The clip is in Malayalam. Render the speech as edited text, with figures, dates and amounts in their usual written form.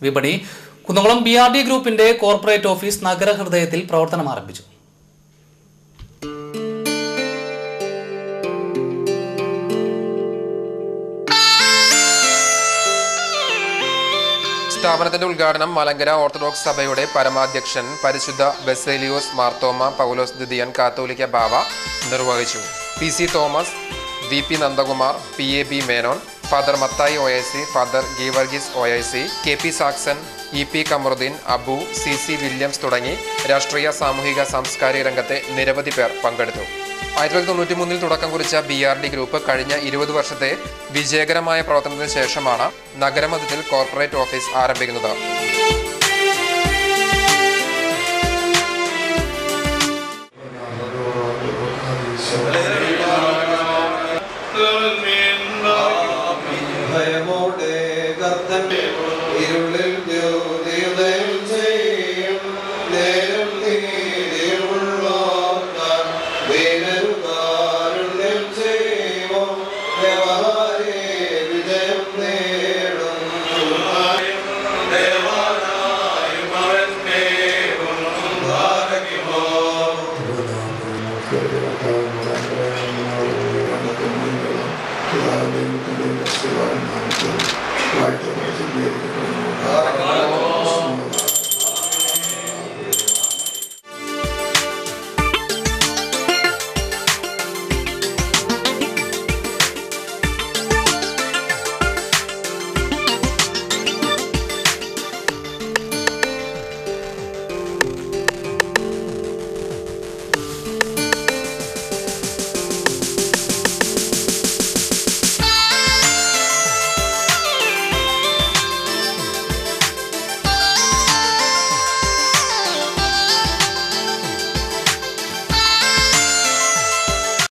വിപണി കുന്നംകുളം BRD ഗ്രൂപ്പിന്റെ കോർപ്പറേറ്റ് ഓഫീസ് നഗരഹൃദയത്തിൽ പ്രവർത്തനം ആരംഭിച്ചു. സ്ഥാപനത്തിന്റെ ഉദ്ഘാടനം മലങ്കര ഓർത്തഡോക്സ് സഭയുടെ പരമാധ്യക്ഷൻ പരിശുദ്ധ ബസേലിയോസ് മാർത്തോമ പൗലോസ് ദ്വിതീയൻ കാത്തോലിക്ക ബാവ നിർവഹിച്ചു. PC Thomas, VP Nandakumar, PAB Menon, father Mathai OIC, father Geevarghese OIC, KP Saxon, EP Kamaruddin, Abu, CC Williams തുടങ്ങി രാഷ്ട്രീയ, സാമൂഹിക, സാംസ്കാരിക രംഗത്തെ നിരവധി പേർ പങ്കെടുത്തു. 1993 തുടക്കം കുറിച്ച BRD ഗ്രൂപ്പ് കഴിഞ്ഞ 20 വർഷത്തെ വിജയകരമായ പ്രവർത്തനത്തിന് ശേഷമാണ് നഗരമധ്യത്തിൽ കോർപ്പറേറ്റ് ഓഫീസ് ആരംഭിക്കുന്നത്. ഭയമോടെ കർത്തന്റെ ഇരുളിൽ ജ്യോതിയുടെ